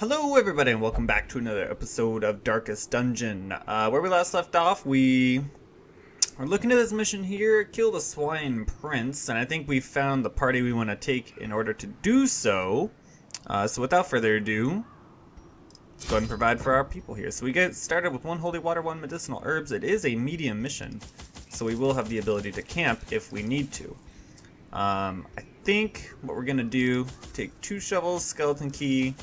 Hello everybody and welcome back to another episode of Darkest Dungeon. Where we last left off, we are looking at this mission here, kill the swine prince, and I think we found the party we want to take in order to do so. So without further ado, let's go ahead and provide for our people here. So we get started with 1 holy water, 1 medicinal herbs. It is a medium mission, so we will have the ability to camp if we need to. I think what we're going to do, take 2 shovels, skeleton key.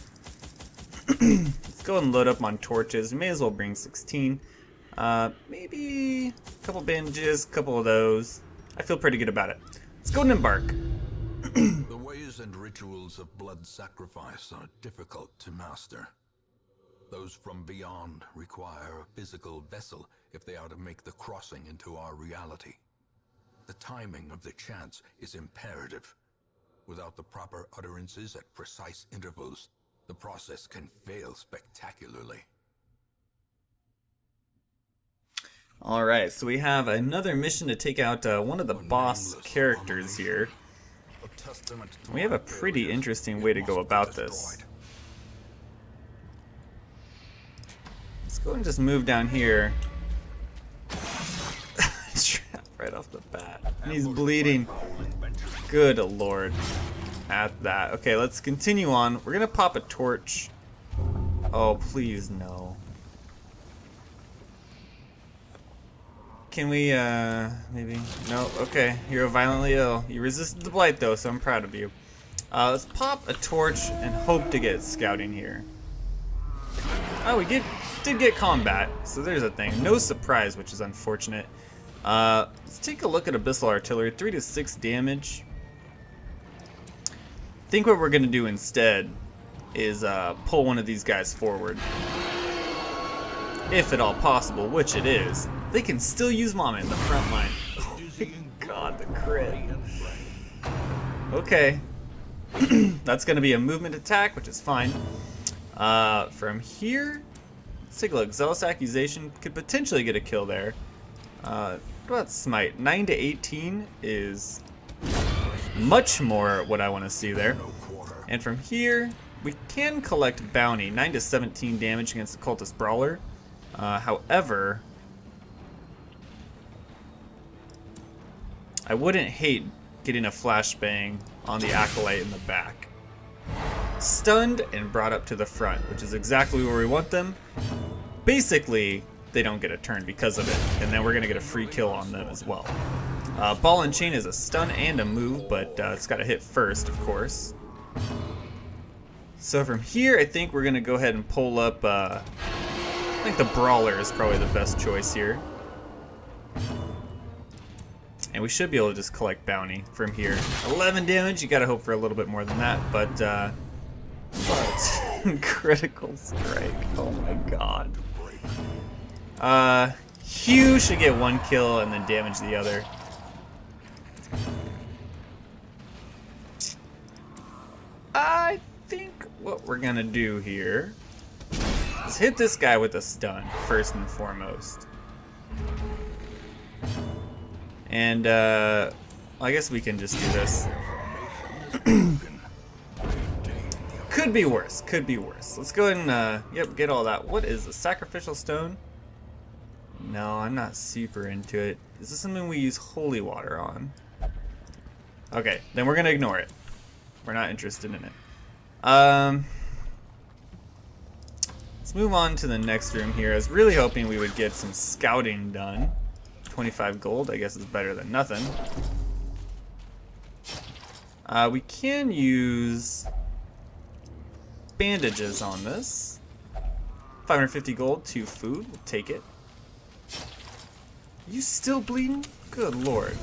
Let's go and load up on torches. We may as well bring 16. Maybe a couple bandages, a couple of those. I feel pretty good about it. Let's go and embark. The ways and rituals of blood sacrifice are difficult to master. Those from beyond require a physical vessel if they are to make the crossing into our reality. The timing of the chants is imperative. Without the proper utterances at precise intervals, the process can fail spectacularly. Alright, so we have another mission to take out one of the boss characters here. We have a pretty interesting way to go about this. Let's go and just move down here. Trap right off the bat. And he's bleeding. Good lord. At that. Okay, let's continue on. We're gonna pop a torch. Oh, please no. Can we, maybe? No, okay. You're violently ill. You resisted the blight though, so I'm proud of you. Let's pop a torch and hope to get scouting here. Oh, we did get combat, so there's a thing. No surprise, which is unfortunate. Let's take a look at Abyssal Artillery. 3 to 6 damage. I think what we're going to do instead is pull one of these guys forward. If at all possible, which it is. They can still use Mama in the front line. Oh my god, the crit. Okay. That's going to be a movement attack, which is fine. From here, let's take a look. Zealous Accusation could potentially get a kill there. What about Smite? 9 to 18 is much more what I want to see there. And from here, we can collect Bounty. 9 to 17 damage against the Cultist Brawler. However, I wouldn't hate getting a flashbang on the Acolyte in the back. Stunned and brought up to the front, which is exactly where we want them. Basically, they don't get a turn because of it, and then we're going to get a free kill on them as well. Ball and Chain is a stun and a move, but it's got to hit first, of course. So from here, I think we're going to go ahead and pull up, I think the Brawler is probably the best choice here. And we should be able to just collect Bounty from here. 11 damage, you got to hope for a little bit more than that, but critical strike, oh my god. Hugh should get 1 kill and then damage the other. I think what we're gonna do here is hit this guy with a stun, first and foremost. And, I guess we can just do this. Could be worse, could be worse. Let's go ahead and, yep, get all that. What is a sacrificial stone? No, I'm not super into it. Is this something we use holy water on? Okay, then we're gonna ignore it. We're not interested in it. Let's move on to the next room here. I was really hoping we would get some scouting done. 25 gold, I guess, is better than nothing. We can use bandages on this. 550 gold, 2 food. We'll take it. You still bleeding? Good lord.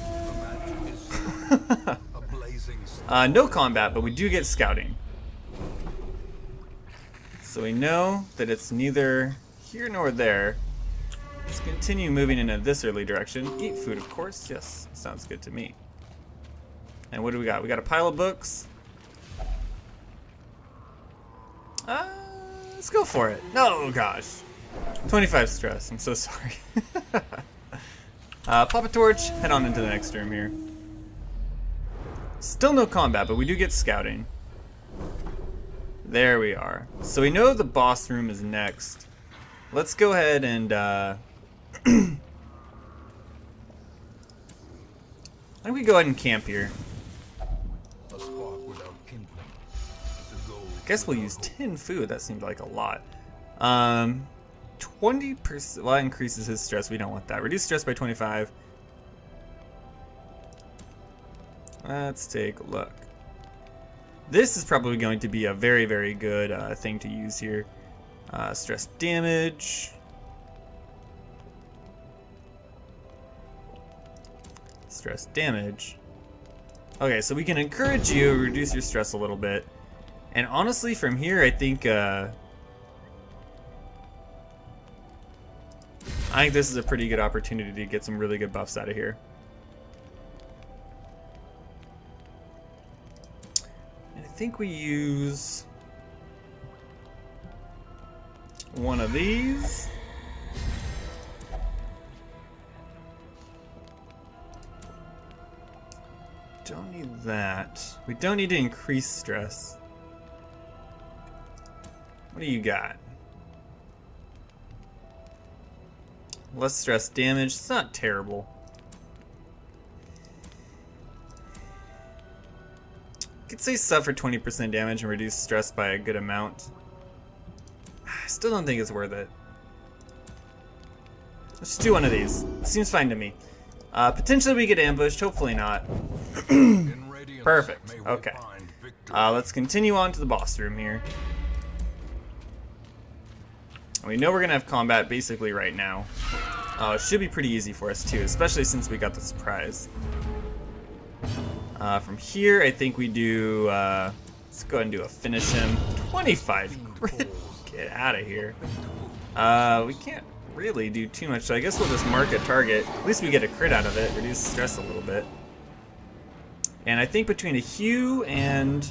No combat, but we do get scouting. So we know that it's neither here nor there. Let's continue moving in this early direction. Eat food, of course. Yes, sounds good to me. And what do we got? We got a pile of books. Let's go for it. No, gosh. 25 stress. I'm so sorry. Pop a torch, head on into the next room here. Still no combat, but we do get scouting. There we are. So we know the boss room is next. Let's go ahead and why don't we go ahead and camp here? A spark without kindling. The goal I guess we'll use 10 food. That seemed like a lot. 20%. Well, that increases his stress. We don't want that. Reduce stress by 25. Let's take a look. This is probably going to be a very, very good thing to use here. Stress damage. Stress damage. Okay, so we can encourage you, reduce your stress a little bit. And honestly, from here, I think this is a pretty good opportunity to get some really good buffs out of here. And I think we use one of these. Don't need that. We don't need to increase stress. What do you got? Less stress damage. It's not terrible. Could say suffer 20% damage and reduce stress by a good amount. I still don't think it's worth it. Let's do one of these. Seems fine to me. Potentially we get ambushed. Hopefully not. Perfect. Okay. Let's continue on to the boss room here. We know we're gonna have combat basically right now. It should be pretty easy for us too, especially since we got the surprise. From here, I think we do. Let's go ahead and do a finish him. 25 crit. Get out of here. We can't really do too much, so I guess we'll just mark a target. At least we get a crit out of it, reduce stress a little bit. And I think between a Hue and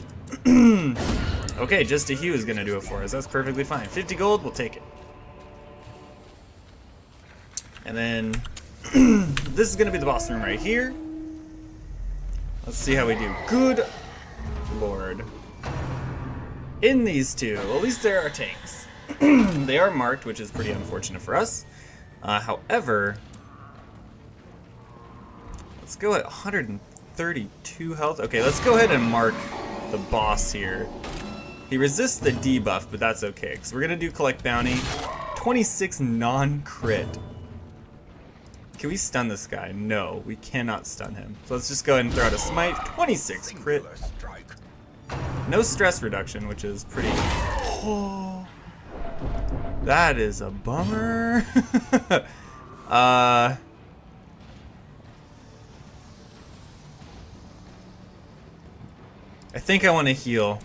okay, just a Hue is gonna do it for us. That's perfectly fine. 50 gold, we'll take it. And then this is gonna be the boss room right here. Let's see how we do. Good lord. In these two, well, at least there are tanks. They are marked, which is pretty unfortunate for us. However, let's go at 132 health. Okay, let's go ahead and mark the boss here. He resists the debuff, but that's okay, because we're going to do collect bounty. 26 non-crit. Can we stun this guy? No, we cannot stun him. So let's just go ahead and throw out a smite. 26 crit. No stress reduction, which is pretty... Oh, that is a bummer. I think I want to heal.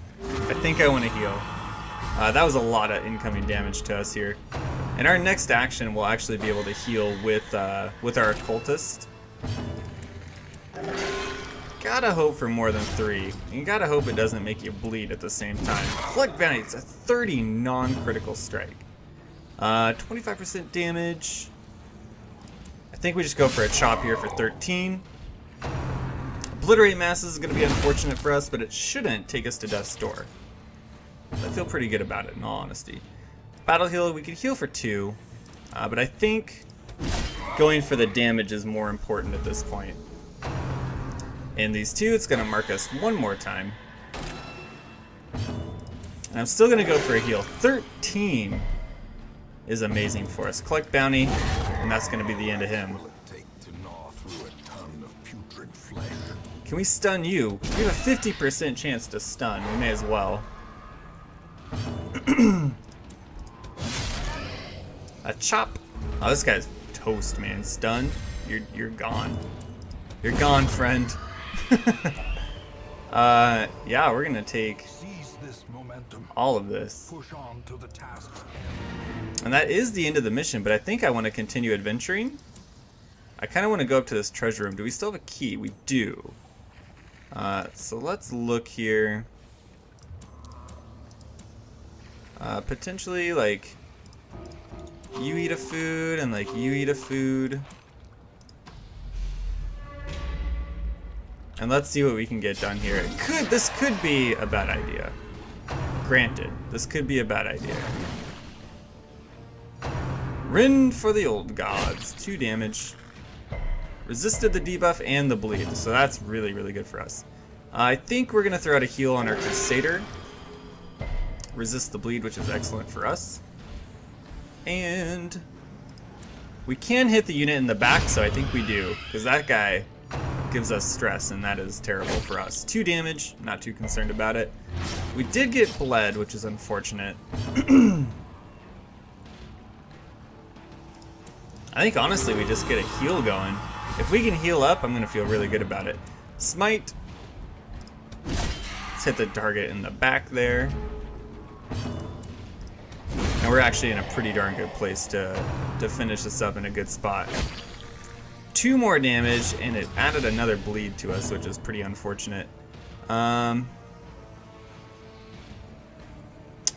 That was a lot of incoming damage to us here. And our next action will actually be able to heal with our occultist. Gotta hope for more than 3. You gotta hope it doesn't make you bleed at the same time. Collect bounty, it's a 30 non-critical strike. 25% damage. I think we just go for a chop here for 13. Obliterate masses is gonna be unfortunate for us, but it shouldn't take us to death's door. I feel pretty good about it, in all honesty. Battle heal, we could heal for 2, but I think going for the damage is more important at this point. In these two, it's gonna mark us one more time. And I'm still gonna go for a heal. 13 is amazing for us. Collect bounty, and that's gonna be the end of him. Can we stun you? We have a 50% chance to stun. We may as well. A chop. Oh, this guy's toast, man. Stun. You're gone. You're gone, friend. Yeah, we're gonna take all of this. And that is the end of the mission, but I think I want to continue adventuring. I kind of want to go up to this treasure room. Do we still have a key? We do. So let's look here. Potentially, like, you eat a food and, like, you eat a food. And let's see what we can get done here. This could be a bad idea. Granted, this could be a bad idea. Rend for the old gods. 2 damage. Resisted the debuff and the bleed, so that's really, really good for us. I think we're going to throw out a heal on our Crusader. Resist the bleed, which is excellent for us. And we can hit the unit in the back, so I think we do, because that guy gives us stress, and that is terrible for us. 2 damage, not too concerned about it. We did get bled, which is unfortunate. I think honestly we just get a heal going. If we can heal up, I'm going to feel really good about it. Smite. Let's hit the target in the back there. And we're actually in a pretty darn good place to finish this up in a good spot. 2 more damage, and it added another bleed to us, which is pretty unfortunate.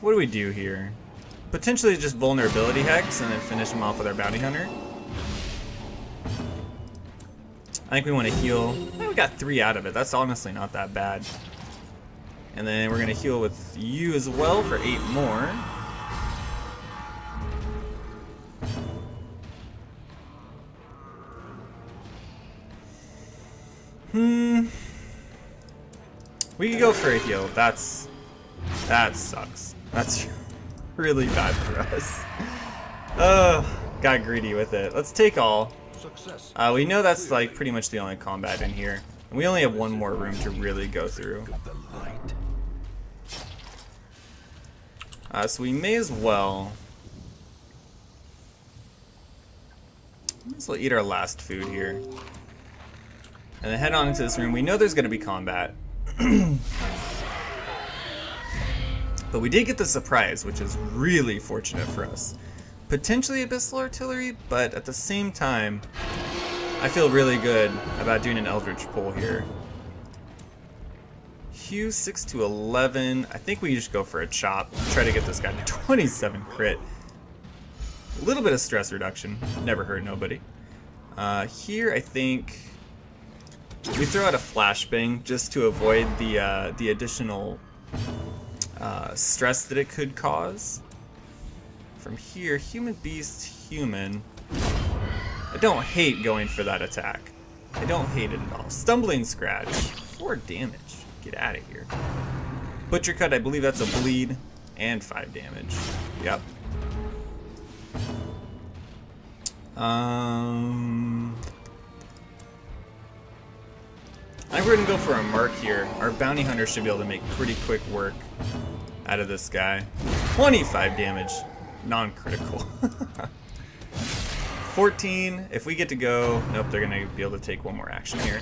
What do we do here? Potentially just vulnerability hex and then finish him off with our bounty hunter. I think we want to heal. I think we got 3 out of it. That's honestly not that bad. And then we're going to heal with you as well for 8 more. We could go for a heal. That sucks. That's really bad for us. Got greedy with it. Let's take all. We know that's like pretty much the only combat in here. And we only have 1 more room to really go through. So we may as well eat our last food here. And then head on into this room. We know there's going to be combat. But we did get the surprise, which is really fortunate for us. Potentially abyssal artillery, but at the same time, I feel really good about doing an eldritch pull here. Hue 6 to 11. I think we just go for a chop. Try to get this guy to 27 crit. A little bit of stress reduction. Never hurt nobody. Here, I think we throw out a flashbang just to avoid the additional stress that it could cause. From here, human, beast, human. I don't hate going for that attack. I don't hate it at all. Stumbling scratch, 4 damage. Get out of here. Butcher cut, I believe that's a bleed, and 5 damage. Yep. I think we're gonna go for a mark here. Our bounty hunter should be able to make pretty quick work out of this guy. 25 damage, non-critical. 14, if we get to go, nope, they're gonna be able to take 1 more action here.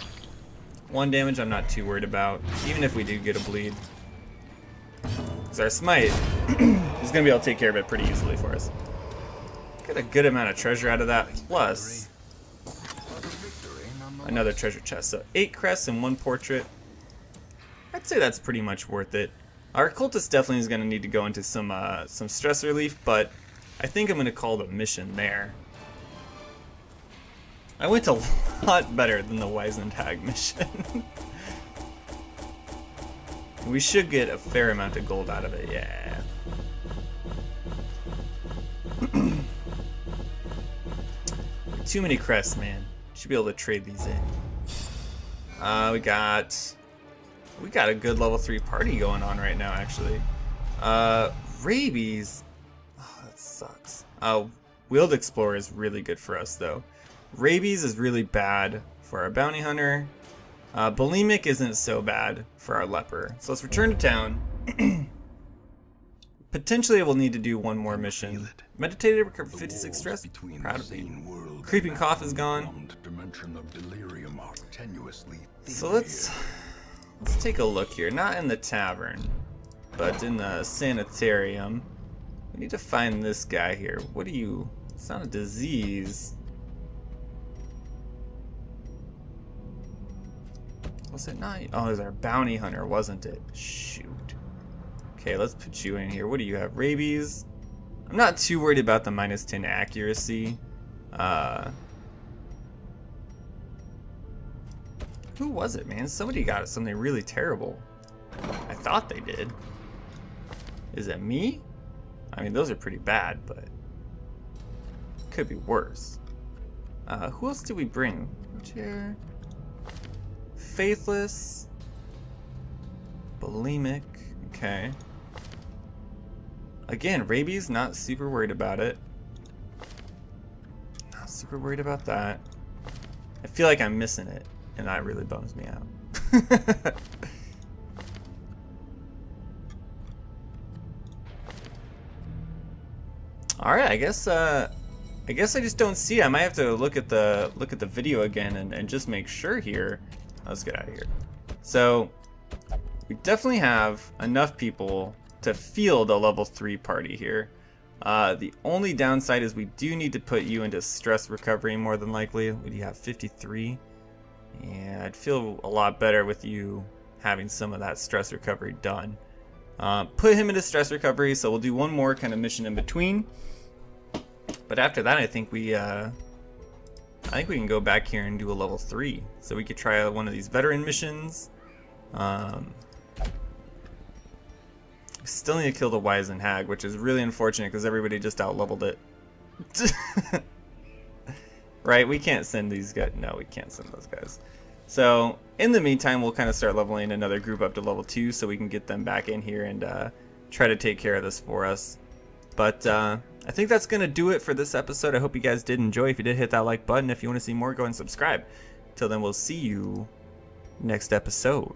1 damage I'm not too worried about, even if we do get a bleed. Because our smite is gonna be able to take care of it pretty easily for us. Get a good amount of treasure out of that, plus another treasure chest. So 8 crests and 1 portrait. I'd say that's pretty much worth it. Our cultist definitely is going to need to go into some stress relief, but I think I'm going to call the mission there. I went a lot better than the Weisentag mission. We should get a fair amount of gold out of it, yeah. Too many crests, man. Should be able to trade these in. We got a good level 3 party going on right now, actually. Rabies. Oh, that sucks. Wheeled Explorer is really good for us, though. Rabies is really bad for our bounty hunter. Bulimic isn't so bad for our leper. So let's return to town. Potentially we'll need to do 1 more mission. Meditated, recover 56 stress. Proud of me. Creeping cough is gone. So let's take a look here. Not in the tavern, but in the sanitarium. We need to find this guy here. What do you... It's not a disease. Was it not? Oh, it was our bounty hunter, wasn't it? Shoot. Okay, let's put you in here. What do you have? Rabies? I'm not too worried about the -10 accuracy. Who was it, man? Somebody got something really terrible. I thought they did. Is it me? I mean, those are pretty bad, but could be worse. Who else did we bring? Chair. Faithless. Bulimic. Okay. Again, rabies, not super worried about it. Not super worried about that. I feel like I'm missing it, and that really bums me out. All right, I guess I just don't see it. I might have to look at the video again and just make sure here. Let's get out of here. So we definitely have enough people to field a level 3 party here. The only downside is we do need to put you into stress recovery more than likely. Would you have 53? Yeah, I'd feel a lot better with you having some of that stress recovery done. Put him into stress recovery, so we'll do one more kind of mission in between. But after that, I think we can go back here and do a level 3. So we could try one of these veteran missions. Still need to kill the Wizened Hag, which is really unfortunate because everybody just out-leveled it. Right? We can't send these guys. No, we can't send those guys. So in the meantime, we'll kind of start leveling another group up to level 2 so we can get them back in here and try to take care of this for us. But I think that's going to do it for this episode. I hope you guys did enjoy. If you did, hit that like button. If you want to see more, go and subscribe. Till then, we'll see you next episode.